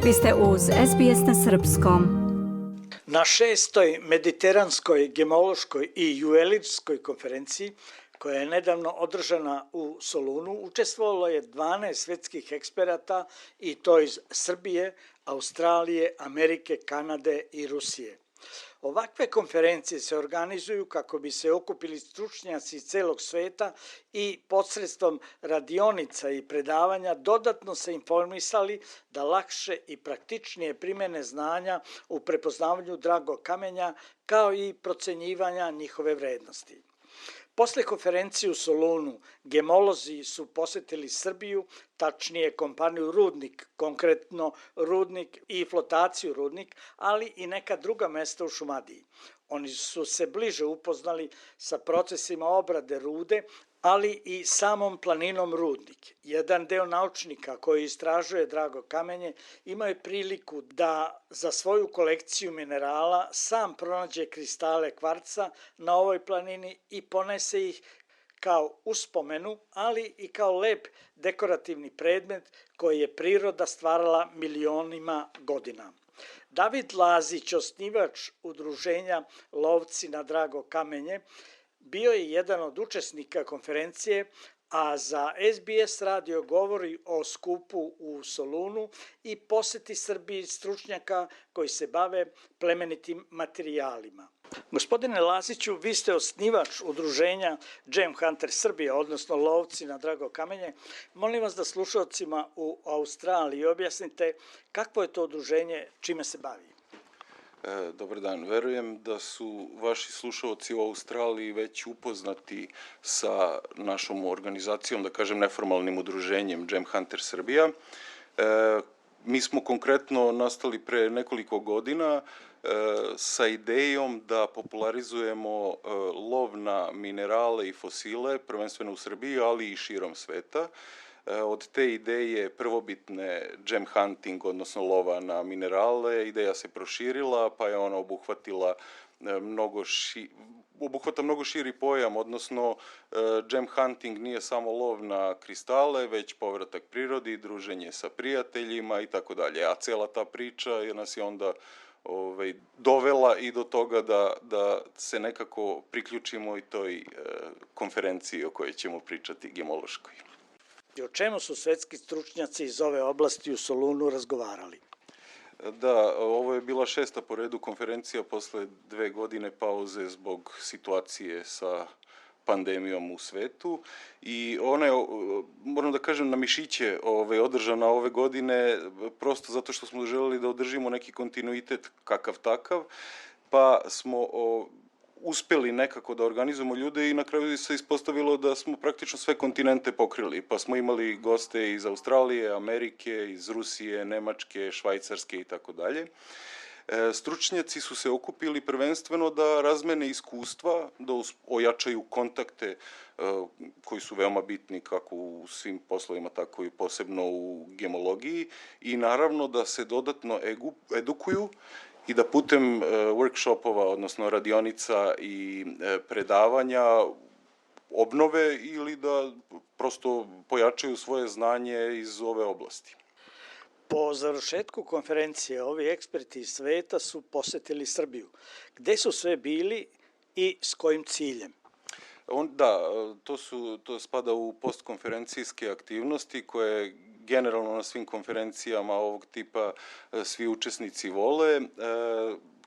Vi ste uz SBS na Srpskom. Na 6. mediteranskoj gemološkoj i juvelirskoj konferenciji, koja je nedavno održana u Solunu, učestvovalo je 12 svetskih eksperata i to iz Srbije, Australije, Amerike, Kanade i Rusije. Ovakve konferencije se organizuju kako bi se okupili stručnjaci celog sveta i posredstvom radionica i predavanja dodatno se informisali da lakše i praktičnije primene znanja u prepoznavanju dragog kamenja kao i procenjivanja njihove vrednosti. Posle konferencije u Solunu, gemolozi su posetili Srbiju, tačnije kompaniju Rudnik, konkretno Rudnik i flotaciju Rudnik, ali i neka druga mesta u Šumadiji. Oni su se bliže upoznali sa procesima obrade rude, ali i samom planinom Rudnik. Jedan deo naučnika koji istražuje drago kamenje imao je priliku da za svoju kolekciju minerala sam pronađe kristale kvarca na ovoj planini i ponese ih kao uspomenu, ali i kao lep dekorativni predmet koji je priroda stvarala milionima godina. David Lazić, osnivač udruženja Lovci na drago kamenje, bio je jedan od učesnika konferencije, a za SBS radio govori o skupu u Solunu i poseti Srbiji stručnjaka koji se bave plemenitim materijalima. Gospodine Laziću, vi ste osnivač udruženja Gem Hunter Srbija, odnosno Lovci na drago kamenje. Molim vas da slušalcima u Australiji objasnite kakvo je to udruženje, čime se bavi. Dobar dan. Verujem da su vaši slušalci u Australiji već upoznati sa našom organizacijom, da kažem neformalnim udruženjem Gem Hunter Srbija. Mi smo konkretno nastali pre nekoliko godina sa idejom da popularizujemo lov na minerale i fosile, prvenstveno u Srbiji, ali i širom sveta. Od te ideje prvobitne gem hunting, odnosno lova na minerale, ideja se proširila, pa je ona obuhvata mnogo širi pojam, odnosno gem hunting nije samo lov na kristale, već povratak prirodi, druženje sa prijateljima i tako dalje. A cela ta priča nas je onda dovela i do toga da se nekako priključimo i toj konferenciji o kojoj ćemo pričati, gemološkoj. O čemu su svetski stručnjaci iz ove oblasti u Solunu razgovarali? Da, ovo je bila 6. po redu konferencija posle 2 godine pauze zbog situacije sa pandemijom u svetu i ona je, moram da kažem, na mišiće održana ove godine, prosto zato što smo želeli da održimo neki kontinuitet kakav takav, pa smo uspeli nekako da organizujemo ljude i na kraju se ispostavilo da smo praktično sve kontinente pokrili, pa smo imali goste iz Australije, Amerike, iz Rusije, Nemačke, Švajcarske i tako dalje. Stručnjaci su se okupili prvenstveno da razmene iskustva, da ojačaju kontakte koji su veoma bitni kako u svim poslovima, tako i posebno u gemologiji i naravno da se dodatno edukuju i da putem workshopova, odnosno radionica i predavanja obnove ili da prosto pojačaju svoje znanje iz ove oblasti. Po završetku konferencije, ovi eksperti iz sveta su posetili Srbiju. Gde su sve bili i s kojim ciljem? To spada u postkonferencijske aktivnosti koje generalno na svim konferencijama ovog tipa svi učesnici vole.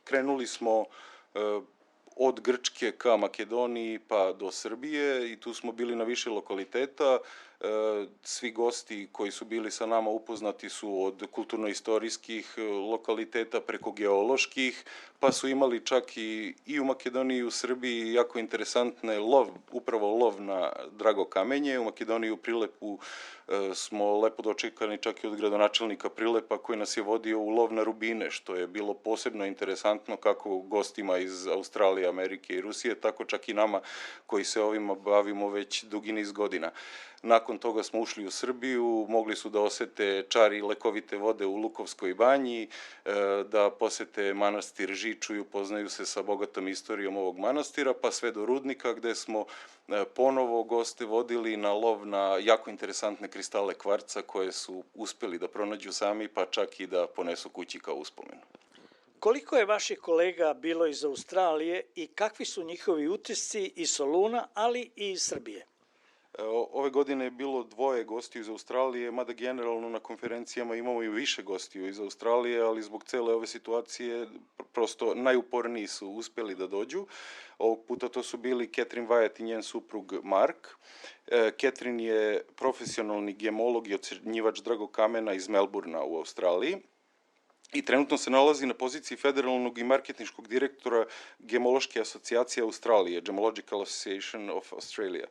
Krenuli smo od Grčke ka Makedoniji pa do Srbije i tu smo bili na više lokaliteta. Svi gosti koji su bili sa nama upoznati su od kulturno-istorijskih lokaliteta preko geoloških, pa su imali čak i u Makedoniji i u Srbiji jako interesantne upravo lov na drago kamenje. U Makedoniji u Prilepu smo lepo dočekani čak i od gradonačelnika Prilepa koji nas je vodio u lov na rubine, što je bilo posebno interesantno kako gostima iz Australije, Amerike i Rusije, tako čak i nama koji se ovima bavimo već dugi niz godina. Nakon toga smo ušli u Srbiju, mogli su da osete čar i lekovite vode u Lukovskoj banji, da posete manastir Žiču i upoznaju se sa bogatom istorijom ovog manastira, pa sve do Rudnika gde smo ponovo goste vodili na lov na jako interesantne kristale kvarca koje su uspeli da pronađu sami, pa čak i da ponesu kući kao uspomenu. Koliko je vaših kolega bilo iz Australije i kakvi su njihovi utisci iz Soluna, ali i iz Srbije? Ove godine je bilo 2 gostiju iz Australije, mada generalno na konferencijama imamo i više gostiju iz Australije, ali zbog cele ove situacije prosto najuporniji su uspeli da dođu. Ovog puta to su bili Catherine Wyatt i njen suprug Mark. Catherine je profesionalni gemolog i ocrnjivač dragokamena iz Melbournea u Australiji i trenutno se nalazi na poziciji federalnog i marketinškog direktora Gemološke asocijacije Australije, Gemological Association of Australia.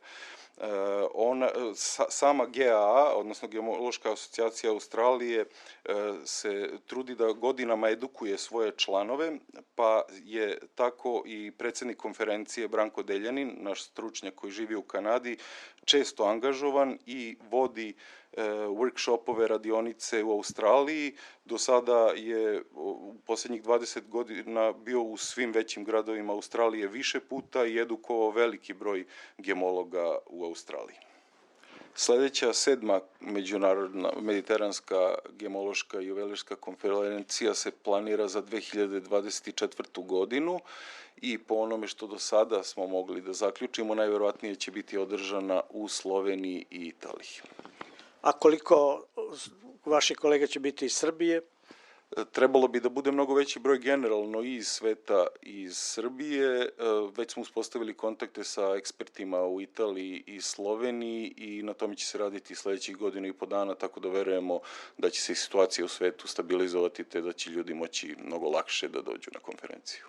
Sama GAA, odnosno Gemološka asocijacija Australije, se trudi da godinama edukuje svoje članove, pa je tako i predsjednik konferencije Branko Deljanin, naš stručnjak koji živi u Kanadi, često angažovan i vodi workshopove, radionice u Australiji. Do sada je u posljednjih 20 godina bio u svim većim gradovima Australije više puta i edukovao veliki broj gemologa u Australiji. Sljedeća 7. međunarodna mediteranska gemološka i juvelirska konferencija se planira za 2024. godinu i po onome što do sada smo mogli da zaključimo, najvjerojatnije će biti održana u Sloveniji i Italiji. A koliko vaših kolega će biti iz Srbije? Trebalo bi da bude mnogo veći broj generalno i iz sveta i iz Srbije. Već smo uspostavili kontakte sa ekspertima u Italiji i Sloveniji i na tome će se raditi sljedećih 1.5 godina, tako da verujemo da će se situacija u svetu stabilizovati te da će ljudi moći mnogo lakše da dođu na konferenciju.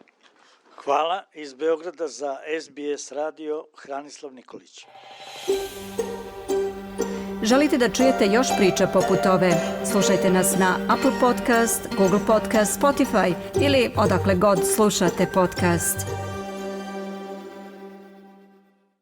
Hvala. Iz Beograda za SBS radio Hranislav Nikolić. Želite da čujete još priča poput ove? Slušajte nas na Apple Podcast, Google Podcast, Spotify ili odakle god slušate podcast.